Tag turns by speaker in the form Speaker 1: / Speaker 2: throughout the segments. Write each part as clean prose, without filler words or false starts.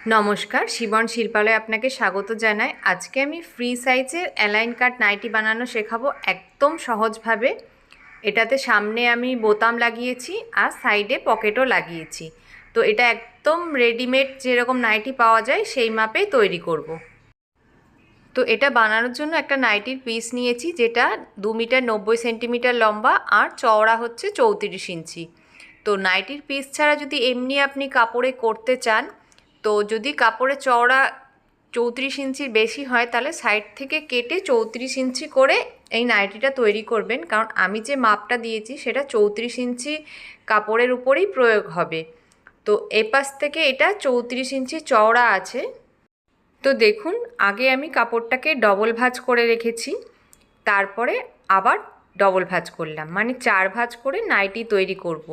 Speaker 1: নমস্কার, শিবন শিল্পালয়ে আপনাকে স্বাগত জানাই। আজকে আমি ফ্রি সাইজের অ্যালাইন কাট নাইটি বানানো শেখাবো একদম সহজভাবে। এটাতে সামনে আমি বোতাম লাগিয়েছি আর সাইডে পকেটও লাগিয়েছি। তো এটা একদম রেডিমেড যেরকম নাইটি পাওয়া যায় সেই মাপেই তৈরি করব। তো এটা বানানোর জন্য একটা নাইটির পিস নিয়েছি, যেটা 2 মিটার 90 সেন্টিমিটার লম্বা আর চওড়া হচ্ছে 34 ইঞ্চি। তো নাইটির পিস ছাড়া যদি এমনি আপনি কাপড়ে করতে চান, তো যদি কাপড়ে চওড়া 34 ইঞ্চির বেশি হয় তাহলে সাইড থেকে কেটে 34 ইঞ্চি করে এই নাইটিটা তৈরি করবেন, কারণ আমি যে মাপটা দিয়েছি সেটা 34 ইঞ্চি কাপড়ের উপরেই প্রয়োগ হবে। তো এপাশ থেকে এটা 34 ইঞ্চি চওড়া আছে। তো দেখুন, আগে আমি কাপড়টাকে ডবল ভাঁজ করে রেখেছি, তারপরে আবার ডবল ভাঁজ করলাম, মানে 4 ভাঁজ করে নাইটি তৈরি করব।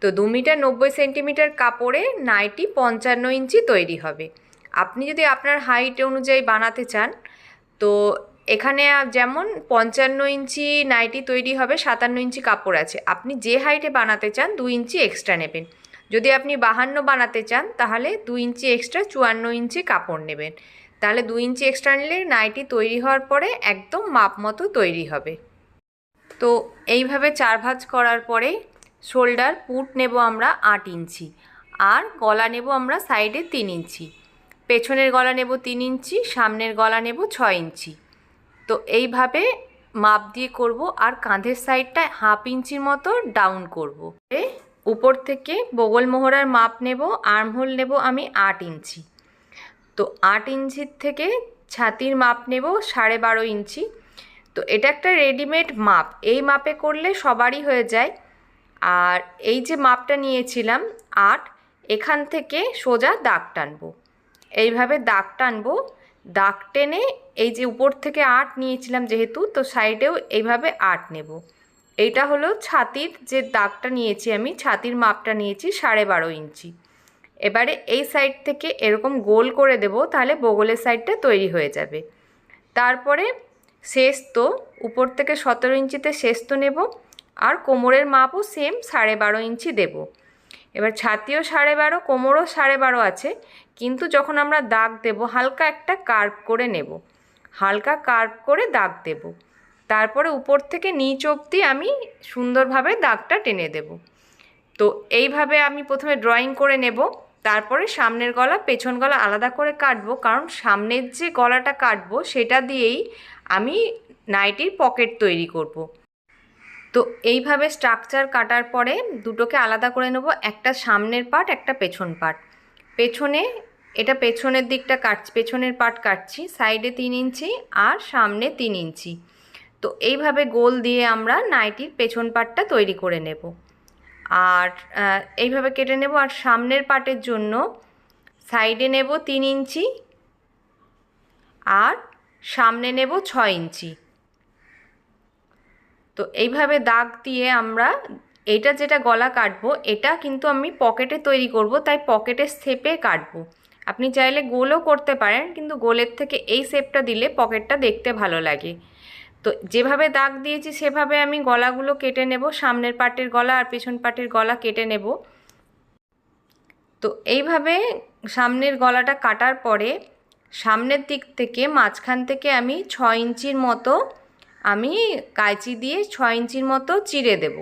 Speaker 1: তো 2 মিটার 90 সেন্টিমিটার কাপড়ে নাইটি 55 ইঞ্চি তৈরি হবে। আপনি যদি আপনার হাইট অনুযায়ী বানাতে চান, তো এখানে যেমন 55 ইঞ্চি নাইটি তৈরি হবে, 57 ইঞ্চি কাপড় আছে, আপনি যে হাইটে বানাতে চান 2 ইঞ্চি এক্সট্রা নেবেন। যদি আপনি 52 বানাতে চান তাহলে 2 ইঞ্চি এক্সট্রা 54 ইঞ্চি কাপড় নেবেন। তাহলে 2 ইঞ্চি এক্সট্রা নিলে নাইটি তৈরি হওয়ার পরে একদম মাপ মতো তৈরি হবে। তো এইভাবে 4 ভাঁজ করার পরে শোল্ডার পুট নেব আমরা 8 ইঞ্চি, আর গলা নেব আমরা সাইডে 3 ইঞ্চি। পেছনের গলা নেব 3 ইঞ্চি, সামনের গলা নেব 6 ইঞ্চি। তো এইভাবে মাপ দিয়ে করব। আর কাঁধের সাইডটা হাফ ইঞ্চির মতো ডাউন করব। উপর থেকে বগল মোহরার মাপ নেব, আর্মহোল নেব আমি 8 ইঞ্চি। তো 8 ইঞ্চির থেকে ছাতির মাপ নেব 12.5 ইঞ্চি। তো এটা একটা রেডিমেড মাপ, এই মাপে করলে সবারই হয়ে যায়। আর এই যে মাপটা নিয়েছিলাম 8, এখান থেকে সোজা দাগ টানবো, এইভাবে দাগ টানবো। দাগ টেনে এই যে উপর থেকে 8 নিয়েছিলাম যেহেতু, তো সাইডেও এইভাবে 8 নেব। এইটা হলো ছাতির যে দাগটা নিয়েছি, আমি ছাতির মাপটা নিয়েছি 12.5 ইঞ্চি। এবারে এই সাইড থেকে এরকম গোল করে দেব, তাহলে বগলের সাইডটা তৈরি হয়ে যাবে। তারপরে শেস্ত উপর থেকে 17 ইঞ্চিতে শেস্ত নেব, আর কোমরের মাপও সেম 12.5 ইঞ্চি দেব। এবার ছাতিও 12.5, কোমরও 12.5 আছে, কিন্তু যখন আমরা দাগ দেব হালকা একটা কার্ভ করে নেব, হালকা কার্ভ করে দাগ দেব। তারপরে উপর থেকে নিচ অবধি আমি সুন্দরভাবে দাগটা টেনে দেব। তো এইভাবে আমি প্রথমে ড্রয়িং করে নেব, তারপরে সামনের গলা পেছন গলা আলাদা করে কাটবো, কারণ সামনের যে গলাটা কাটবো সেটা দিয়েই আমি নাইটির পকেট তৈরি করব। তো এইভাবে স্ট্রাকচার কাটার পরে দুটোকে আলাদা করে নেব, একটা সামনের পার্ট একটা পেছন পার্ট। পেছনে এটা পেছনের দিকটা কাটছি, পেছনের পার্ট কাটছি, সাইডে 3 ইঞ্চি আর সামনে 3 ইঞ্চি। তো এইভাবে গোল দিয়ে আমরা নাইটির পেছন পার্টটা তৈরি করে নেব। আর এইভাবে কেটে নেব। আর সামনের পার্টের জন্য সাইডে নেব 3 ইঞ্চি আর সামনে নেব 6 ইঞ্চি। তো এইভাবে দাগ দিয়ে আমরা এটা যেটা গলা কাটবো, এটা কিন্তু আমি পকেটে তৈরি করব, তাই পকেটের শেপে কাটবো। আপনি চাইলে গোলও করতে পারেন, কিন্তু গোলের থেকে এই শেপটা দিলে পকেটটা দেখতে ভালো লাগে। তো যেভাবে দাগ দিয়েছি সেভাবে আমি গলাগুলো কেটে নেব, সামনের পার্টের গলা আর পেছন পার্টের গলা কেটে নেব। তো এইভাবে সামনের গলাটা কাটার পরে সামনের দিক থেকে মাঝখান থেকে আমি 6 ইঞ্চির মতো আমি কাঁচি দিয়ে 6 ইঞ্চির মতো চিড়ে দেব,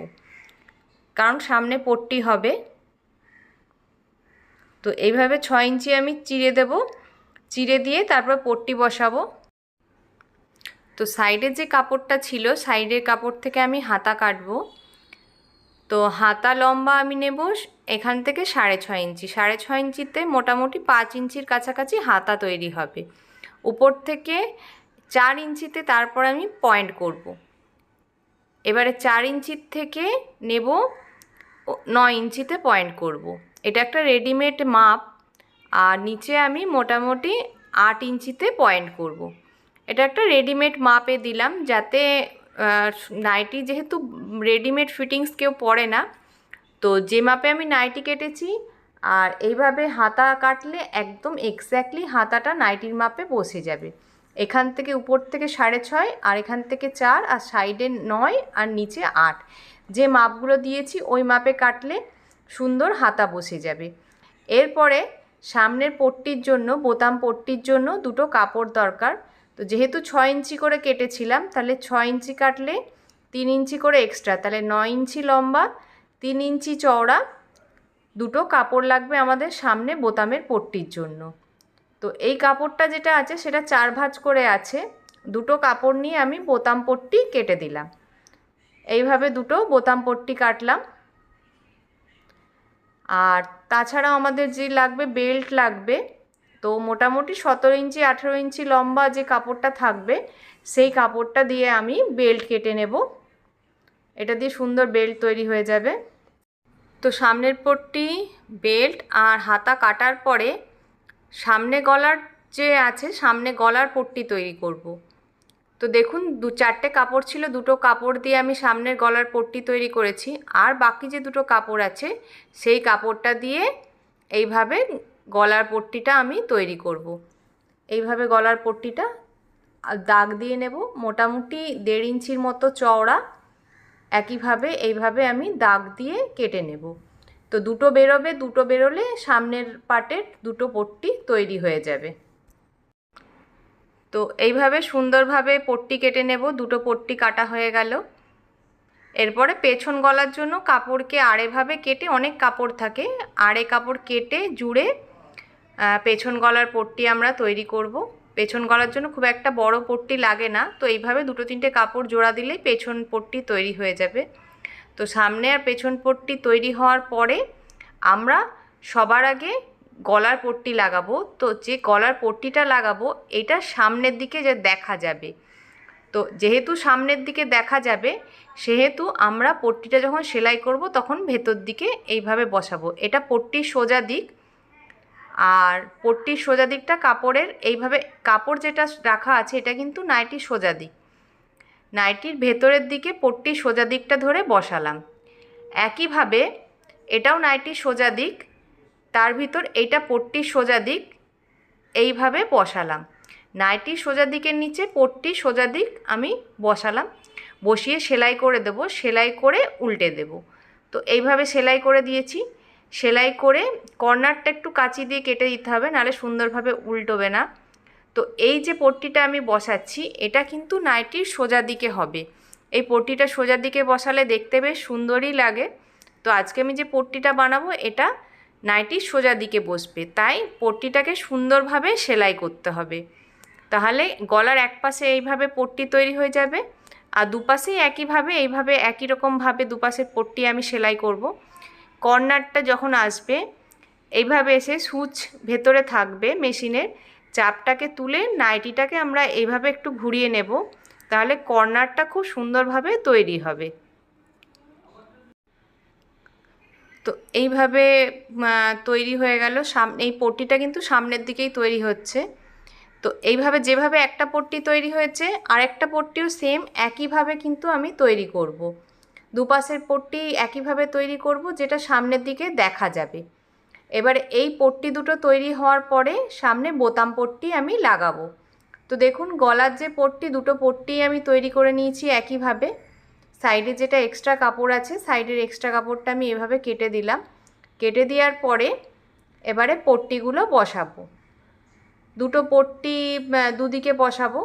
Speaker 1: কারণ সামনে পট্টি হবে। তো এইভাবে 6 ইঞ্চি আমি চিড়ে দেব, চিড়ে দিয়ে তারপর পট্টি বসাবো। তো সাইডের যে কাপড়টা ছিল, সাইডের কাপড় থেকে আমি হাতা কাটবো। তো হাতা লম্বা আমি নেব এখান থেকে 6.5 ইঞ্চি, 6.5 ইঞ্চিতে মোটামুটি 5 ইঞ্চির কাছাকাছি হাতা তৈরি হবে। উপর থেকে 4 ইঞ্চিতে তারপর আমি পয়েন্ট করব। এবারে 4 ইঞ্চির থেকে নেব 9 ইঞ্চিতে পয়েন্ট করব। এটা একটা রেডিমেড মাপ। আর নিচে আমি মোটামুটি 8 ইঞ্চিতে পয়েন্ট করব। এটা একটা রেডিমেড মাপে দিলাম, যাতে নাইটি যেহেতু রেডিমেড ফিটিংস কেউ পরে না, তো যে মাপে আমি নাইটি কেটেছি আর এইভাবে হাতা কাটলে একদম এক্স্যাক্টলি হাতাটা নাইটির মাপে বসে যাবে। এখান থেকে উপর থেকে 6.5 আর এখান থেকে 4 আর সাইডে 9 আর নিচে 8, যে মাপগুলো দিয়েছি ওই মাপে কাটলে সুন্দর হাতা বসে যাবে। এরপরে সামনের পট্টির জন্য, বোতাম পট্টির জন্য দুটো কাপড় দরকার। তো যেহেতু 6 ইঞ্চি করে কেটেছিলাম, তাহলে 6 ইঞ্চি কাটলে 3 ইঞ্চি করে এক্সট্রা, তাহলে 9 ইঞ্চি লম্বা, 3 ইঞ্চি চওড়া দুটো কাপড় লাগবে আমাদের সামনে বোতামের পট্টির জন্য। তো এই কাপড়টা যেটা আছে সেটা 4 ভাঁজ করে আছে। দুটো কাপড় নিয়ে আমি বোতাম পট্টি কেটে দিলাম। এইভাবে দুটো বোতাম পট্টি কাটলাম। আর তাছাড়াও আমাদের যে লাগবে, বেল্ট লাগবে। তো মোটামুটি 17 ইঞ্চি 18 ইঞ্চি লম্বা যে কাপড়টা থাকবে সেই কাপড়টা দিয়ে আমি বেল্ট কেটে নেব। এটা দিয়ে সুন্দর বেল্ট তৈরি হয়ে যাবে। তো সামনের পট্টি, বেল্ট আর হাতা কাটার পরে সামনে গলার যে আছে, সামনে গলার পট্টি তৈরি করব। তো দেখুন 4টে কাপড় ছিল, দুটো কাপড় দিয়ে আমি সামনের গলার পট্টি তৈরি করেছি। আর বাকি যে দুটো কাপড় আছে সেই কাপড়টা দিয়ে এইভাবে গলার পট্টিটা আমি তৈরি করব। এইভাবে গলার পট্টিটা দাগ দিয়ে নেব, মোটামুটি 1.5 ইঞ্চির মতো চওড়া। একইভাবে এইভাবে আমি দাগ দিয়ে কেটে নেব। তো দুটো বেরোবে, দুটো বেরোলে সামনের পার্টের দুটো পট্টি তৈরি হয়ে যাবে। তো এইভাবে সুন্দরভাবে পট্টি কেটে নেব। দুটো পট্টি কাটা হয়ে গেল। এরপরে পেছন গলার জন্য কাপড়কে আড়েভাবে কেটে, অনেক কাপড় থাকে, আড়ে কাপড় কেটে জুড়ে পেছন গলার পট্টি আমরা তৈরি করব। পেছন গলার জন্য খুব একটা বড় পট্টি লাগে না। তো এইভাবে 2-3টে কাপড় জোড়া দিলেই পেছন পট্টি তৈরি হয়ে যাবে। তো সামনে আর পেছন পট্টি তৈরি হওয়ার পরে আমরা সবার আগে গলার পট্টি লাগাবো। তো যে গলার পট্টিটা লাগাবো এটা সামনের দিকে যে দেখা যাবে। তো যেহেতু সামনের দিকে দেখা যাবে সেহেতু আমরা পট্টিটা যখন সেলাই করব তখন ভেতর দিকে এইভাবে বসাবো। এটা পট্টির সোজা দিক। আর পট্টির সোজা দিকটা কাপড়ের, এইভাবে কাপড় যেটা রাখা আছে এটা কিন্তু নাইটির সোজা দিক। নাইটির ভেতরের দিকে পট্টির সোজা দিকটা ধরে বসালাম। একইভাবে এটাও নাইটির সোজা দিক, তার ভিতর এইটা পট্টির সোজা দিক, এইভাবে বসালাম। নাইটির সোজা দিকের নিচে পট্টির সোজা দিক আমি বসালাম। বসিয়ে সেলাই করে দেব, সেলাই করে উল্টে দেব। তো এইভাবে সেলাই করে দিয়েছি। সেলাই করে কর্নারটা একটু কাঁচি দিয়ে কেটে দিতে হবে, নাহলে সুন্দরভাবে উল্টোবে না। তো এই যে পট্টিটা আমি বসাচ্ছি এটা কিন্তু নাইটির সোজা দিকে হবে। এই পট্টিটা সোজা দিকে বসালে দেখতে বেশ সুন্দরই লাগে। তো আজকে আমি যে পট্টিটা বানাবো এটা নাইটির সোজা দিকে বসবে, তাই পট্টিটাকে সুন্দরভাবে সেলাই করতে হবে। তাহলে গলার এক পাশে এইভাবে পট্টি তৈরি হয়ে যাবে, আর দুপাশেই একইভাবে এইভাবে একই রকমভাবে দুপাশের পট্টি আমি সেলাই করব। কর্নারটা যখন আসবে এইভাবে এসে সুচ ভেতরে থাকবে মেশিনের, চাপটাকে তুলে নাইটিটাকে আমরা এইভাবে একটু ঘুরিয়ে নেব, তাহলে কর্নারটা খুব সুন্দরভাবে তৈরি হবে। তো এইভাবে তৈরি হয়ে গেল। এই পট্টিটা কিন্তু সামনের দিকেই তৈরি হচ্ছে। তো এইভাবে যেভাবে একটা পট্টি তৈরি হয়েছে আরেকটা পট্টিও সেম একইভাবে কিন্তু আমি তৈরি করব। দুপাশের পট্টি একইভাবে তৈরি করব, যেটা সামনের দিকে দেখা যাবে। এবারে এই পট্টি দুটো তৈরি হওয়ার পরে সামনে বোতাম পট্টি আমি লাগাবো। তো দেখুন গলার যে পট্টি, দুটো পট্টি আমি তৈরি করে নিয়েছি একইভাবে। সাইডে যেটা এক্সট্রা কাপড় আছে সাইডের এক্সট্রা কাপড়টা আমি এভাবে কেটে দিলাম। কেটে দেওয়ার পরে এবারে পট্টিগুলো বসাবো। দুটো পট্টি দুদিকে বসাবো।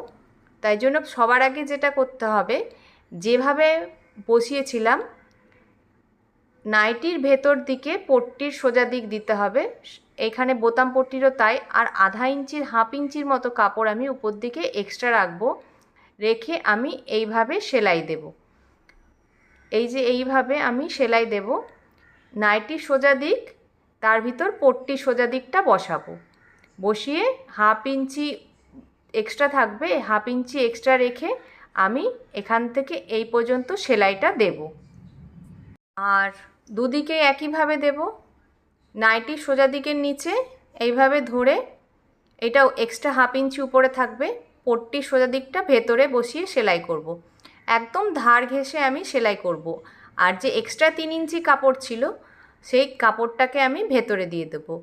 Speaker 1: তাই জন্য সবার আগে যেটা করতে হবে, যেভাবে বসিয়েছিলাম নাইটির ভেতর দিকে পট্টির সোজা দিক দিতে হবে। এখানে বোতাম পট্টিরও তাই। আর ½ ইঞ্চির, হাফ ইঞ্চির মতো কাপড় আমি উপর দিকে এক্সট্রা রাখবো। রেখে আমি এইভাবে সেলাই দেব। এই যে এইভাবে আমি সেলাই দেব। নাইটির সোজা দিক, তার ভিতর পট্টির সোজা দিকটা বসাবো। বসিয়ে ½ ইঞ্চি এক্সট্রা থাকবে, ½ ইঞ্চি এক্সট্রা রেখে আমি এখান থেকে এই পর্যন্ত সেলাইটা দেব। আর দুদিকে একইভাবে দেব। নাইটির সোজা দিকের নিচে এইভাবে ধরে, এটাও এক্সট্রা ½ ইঞ্চি উপরে থাকবে, পট্টির সোজা দিকটা ভেতরে বসিয়ে সেলাই করব। একদম ধার ঘেঁষে আমি সেলাই করব। আর যে এক্সট্রা 3 ইঞ্চি কাপড় ছিল সেই কাপড়টাকে আমি ভেতরে দিয়ে দেবো।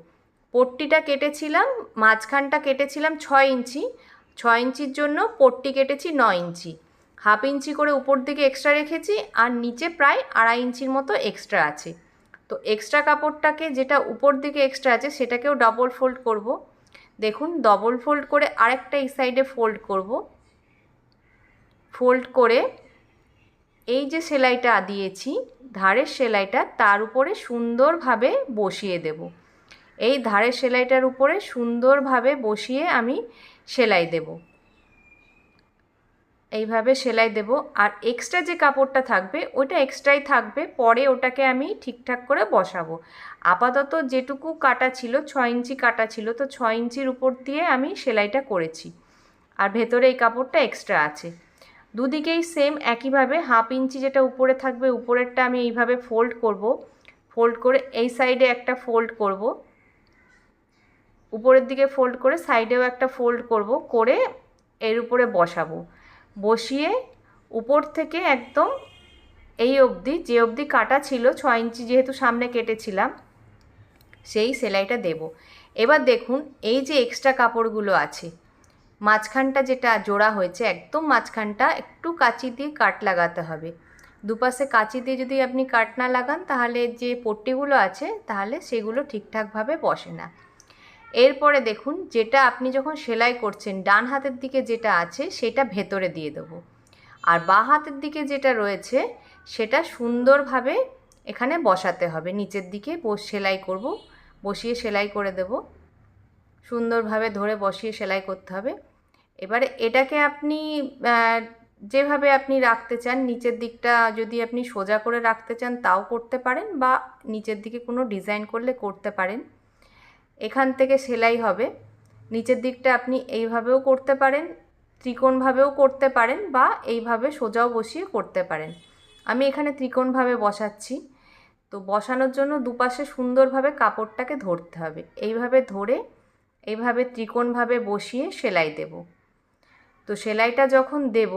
Speaker 1: পট্টিটা কেটেছিলাম, মাঝখানটা কেটেছিলাম 6 ইঞ্চি, 6 ইঞ্চির জন্য পট্টি কেটেছি 9 ইঞ্চি। ½ ইঞ্চি করে উপর দিকে এক্সট্রা রেখেছি আর নিচে প্রায় ½ ইঞ্চির মতো এক্সট্রা আছে। তো এক্সট্রা কাপড়টাকে যেটা উপর দিকে এক্সট্রা আছে সেটাকেও ডবল ফোল্ড করব। দেখুন ডবল ফোল্ড করে আরেকটা এই সাইডে ফোল্ড করব। ফোল্ড করে এই যে সেলাইটা দিয়েছি ধারের সেলাইটা তার উপরে সুন্দরভাবে বসিয়ে দেব। এই ধারের সেলাইটার উপরে সুন্দরভাবে বসিয়ে আমি সেলাই দেব। এইভাবে সেলাই দেব। আর এক্সট্রা যে কাপড়টা থাকবে ওটা এক্সট্রাই থাকবে, পরে ওটাকে আমি ঠিকঠাক করে বসাবো। আপাতত যেটুকু কাটা ছিল 6 ইঞ্চি কাটা ছিল, তো 6 ইঞ্চির উপর দিয়ে আমি সেলাইটা করেছি। আর ভেতরে এই কাপড়টা এক্সট্রা আছে। দুদিকেই সেম একইভাবে 1/2 ইঞ্চি যেটা উপরে থাকবে উপরেরটা আমি এইভাবে ফোল্ড করব। ফোল্ড করে এই সাইডে একটা ফোল্ড করব, উপরের দিকে ফোল্ড করে সাইডেও একটা ফোল্ড করব, করে এর উপরে বসাবো। বসিয়ে উপর থেকে একদম এই অবধি, যে অবধি কাটা ছিল 6 ইঞ্চি যেহেতু সামনে কেটেছিলাম, সেই সেলাইটা দেব। এবার দেখুন এই যে এক্সট্রা কাপড়গুলো আছে, মাঝখানটা যেটা জোড়া হয়েছে একদম মাঝখানটা একটু কাঁচি দিয়ে কাট লাগাতে হবে। দুপাশে কাঁচি দিয়ে যদি আপনি কাট না লাগান তাহলে যে পট্টিগুলো আছে তাহলে সেগুলো ঠিকঠাকভাবে বসে না। এরপরে দেখুন যেটা আপনি যখন সেলাই করছেন ডান হাতের দিকে যেটা আছে সেটা ভেতরে দিয়ে দেবো, আর বাঁ হাতের দিকে যেটা রয়েছে সেটা সুন্দরভাবে এখানে বসাতে হবে। নিচের দিকে সেলাই করব, বসিয়ে সেলাই করে দেব। সুন্দরভাবে ধরে বসিয়ে সেলাই করতে হবে। এবারে এটাকে আপনি যেভাবে আপনি রাখতে চান, নিচের দিকটা যদি আপনি সোজা করে রাখতে চান তাও করতে পারেন, বা নিচের দিকে কোনো ডিজাইন করলে করতে পারেন। এখান থেকে সেলাই হবে। নিচের দিকটা আপনি এইভাবেও করতে পারেন, ত্রিকোণভাবেও করতে পারেন, বা এইভাবে সোজাও বসিয়ে করতে পারেন। আমি এখানে ত্রিকোণভাবে বসাচ্ছি। তো বসানোর জন্য দুপাশে সুন্দরভাবে কাপড়টাকে ধরতে হবে। এইভাবে ধরে এইভাবে ত্রিকোণভাবে বসিয়ে সেলাই দেব। তো সেলাইটা যখন দেব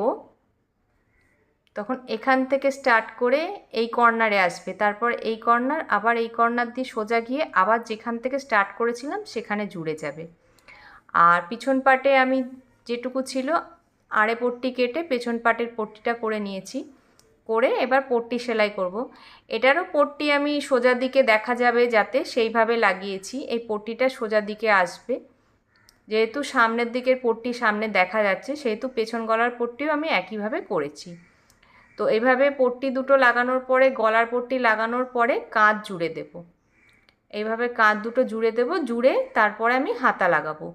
Speaker 1: তখন এখান থেকে স্টার্ট করে এই কর্নারে আসবে, তারপর এই কর্নার, আবার এই কর্নার দিয়ে সোজা গিয়ে আবার যেখান থেকে স্টার্ট করেছিলাম সেখানে জুড়ে যাবে। আর পিছন পাটে আমি যেটুকু ছিল আড়ে পট্টি কেটে পেছন পাটের পট্টিটা করে নিয়েছি। করে এবার পট্টি সেলাই করব। এটারও পট্টি আমি সোজা দিকে দেখা যাবে যাতে সেইভাবে লাগিয়েছি। এই পট্টিটা সোজা দিকে আসবে, যেহেতু সামনের দিকের পট্টি সামনে দেখা যাচ্ছে সেহেতু পেছন গলার পট্টিও আমি একইভাবে করেছি। তো এইভাবে পট্টি দুটো লাগানোর পরে, গলার পট্টি লাগানোর পরে কাঁধ জুড়ে দেব। এইভাবে কাঁধ দুটো জুড়ে দেব, জুড়ে তারপরে আমি হাতা লাগাবো।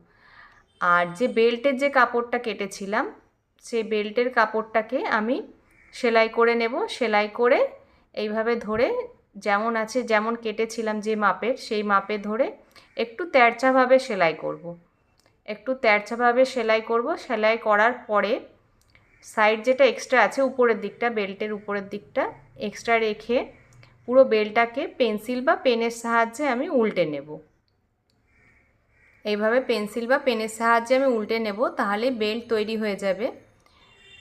Speaker 1: আর যে বেল্টের যে কাপড়টা কেটেছিলাম সেই বেল্টের কাপড়টাকে আমি সেলাই করে নেব। সেলাই করে এইভাবে ধরে যেমন আছে, যেমন কেটেছিলাম যে মাপের, সেই মাপে ধরে একটু তেরচাভাবে সেলাই করব। একটু তেরচাভাবে সেলাই করব। সেলাই করার পরে সাইড যেটা এক্সট্রা আছে উপরের দিকটা, বেল্টের উপরের দিকটা এক্সট্রা রেখে পুরো বেল্টটাকে পেন্সিল বা পেনের সাহায্যে আমি উল্টে নেব। এইভাবে পেন্সিল বা পেনের সাহায্যে আমি উল্টে নেব, তাহলে বেল্ট তৈরি হয়ে যাবে।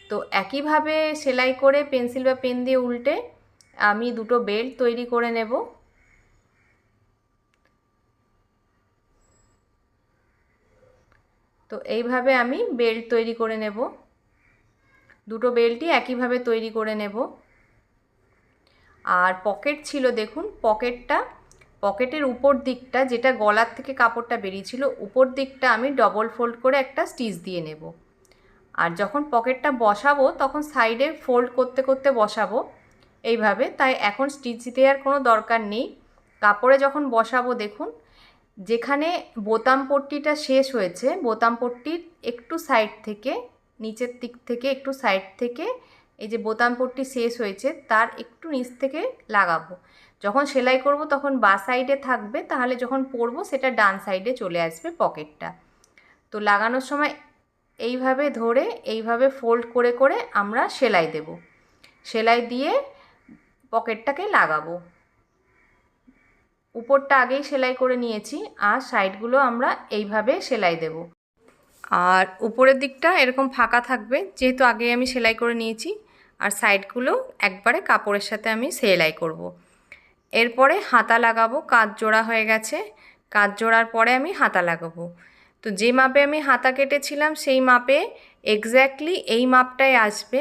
Speaker 1: তো একইভাবে সেলাই করে পেন্সিল বা পেন দিয়ে উল্টে আমি দুটো বেল্ট তৈরি করে নেব। তো এইভাবে আমি বেল্ট তৈরি করে নেব। দুটো বেল্টই একইভাবে তৈরি করে নেব। আর পকেট ছিল, দেখুন পকেটের উপর দিকটা যেটা গলার থেকে কাপড়টা বেরিয়েছিল উপর দিকটা আমি ডবল ফোল্ড করে একটা স্টিচ দিয়ে নেব। আর যখন পকেটটা বসাবো তখন সাইডে ফোল্ড করতে করতে বসাবো এইভাবে, তাই এখন স্টিচ দেওয়ার কোনো দরকার নেই। কাপড়ে যখন বসাবো দেখুন যেখানে বোতাম পট্টিটা শেষ হয়েছে, বোতাম পট্টির একটু সাইড থেকে, নিচের দিক থেকে একটু সাইড থেকে এই যে বোতাম পট্টি শেষ হয়েছে তার একটু নিচ থেকে লাগাবো। যখন সেলাই করব তখন বাঁ সাইডে থাকবে, তাহলে যখন পরবো সেটা ডান সাইডে চলে আসবে পকেটটা। তো লাগানোর সময় এইভাবে ধরে এইভাবে ফোল্ড করে করে আমরা সেলাই দেব। সেলাই দিয়ে পকেটটাকে লাগাবো। উপরটা আগেই সেলাই করে নিয়েছি, আর সাইডগুলো আমরা এইভাবে সেলাই দেব। আর উপরের দিকটা এরকম ফাঁকা থাকবে যেহেতু আগে আমি সেলাই করে নিয়েছি, আর সাইডগুলো একবারে কাপড়ের সাথে আমি সেলাই করব। এরপরে হাতা লাগাবো। কাঁধ জোড়া হয়ে গেছে, কাঁধ জোড়ার পরে আমি হাতা লাগাবো। তো যে মাপে আমি হাতা কেটেছিলাম সেই মাপে এক্স্যাক্টলি এই মাপটাই আসবে।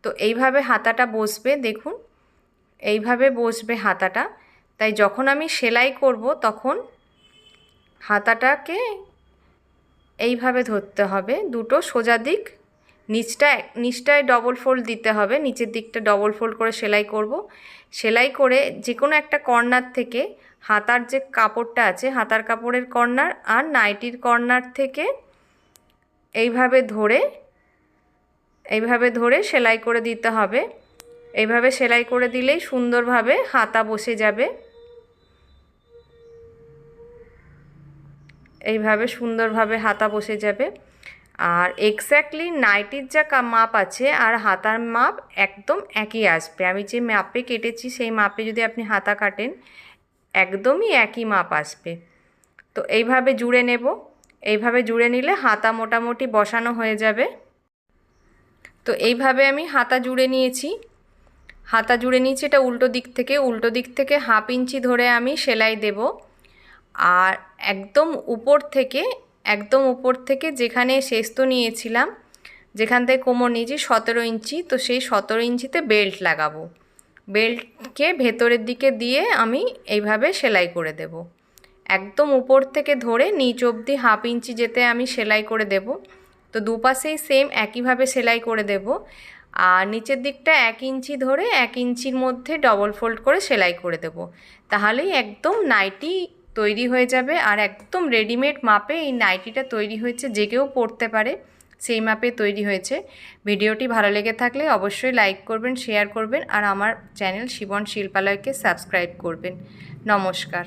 Speaker 1: তো এইভাবে হাতাটা বসবে, দেখুন এইভাবে বসবে হাতাটা। তাই যখন আমি সেলাই করব তখন হাতাটাকে এইভাবে ধরতে হবে, দুটো সোজা দিক, নিচটায় ডবল ফোল্ড দিতে হবে, নিচের দিকটা ডবল ফোল্ড করে সেলাই করব। সেলাই করে যে কোনো একটা কর্নার থেকে হাতার যে কাপড়টা আছে, হাতার কাপড়ের কর্নার আর নাইটির কর্নার থেকে এইভাবে ধরে সেলাই করে দিতে হবে। এইভাবে সেলাই করে দিলেই সুন্দরভাবে হাতা বসে যাবে। এইভাবে সুন্দরভাবে হাতা বসে যাবে। আর এক্স্যাক্টলি নাইটির যা মাপ আছে আর হাতার মাপ একদম একই আসবে। আমি যে মাপে কেটেছি সেই মাপে যদি আপনি হাতা কাটেন একদমই একই মাপ আসবে। তো এইভাবে জুড়ে নেব। এইভাবে জুড়ে নিলে হাতা মোটামুটি বসানো হয়ে যাবে। তো এইভাবে আমি হাতা জুড়ে নিয়েছি। এটা উল্টো দিক থেকে 1/2 ইঞ্চি ধরে আমি সেলাই দেব। আর একদম উপর থেকে যেখানে শেস্ত নিয়েছিলাম, যেখান থেকে কোমর নিয়েছি 17 ইঞ্চি, তো সেই 17 ইঞ্চিতে বেল্ট লাগাবো। বেল্টকে ভেতরের দিকে দিয়ে আমি এইভাবে সেলাই করে দেব। একদম উপর থেকে ধরে নিচ অবধি 1/2 ইঞ্চি যেতে আমি সেলাই করে দেব। তো দুপাশেই সেম একইভাবে সেলাই করে দেব। আর নিচের দিকটা 1 ইঞ্চি ধরে 1 ইঞ্চির মধ্যে ডবল ফোল্ড করে সেলাই করে দেব। তাহলেই একদম নাইটি তৈরি হয়ে যাবে। আর একদম রেডিমেড মাপে এই নাইটিটা তৈরি হয়েছে, যে কেউ পরতে পারে, সেই মাপে তৈরি হয়েছে। ভিডিওটি ভালো লেগে থাকলে অবশ্যই লাইক করবেন, শেয়ার করবেন আর আমার চ্যানেল শিবন শিল্পালয়কে সাবস্ক্রাইব করবেন। নমস্কার।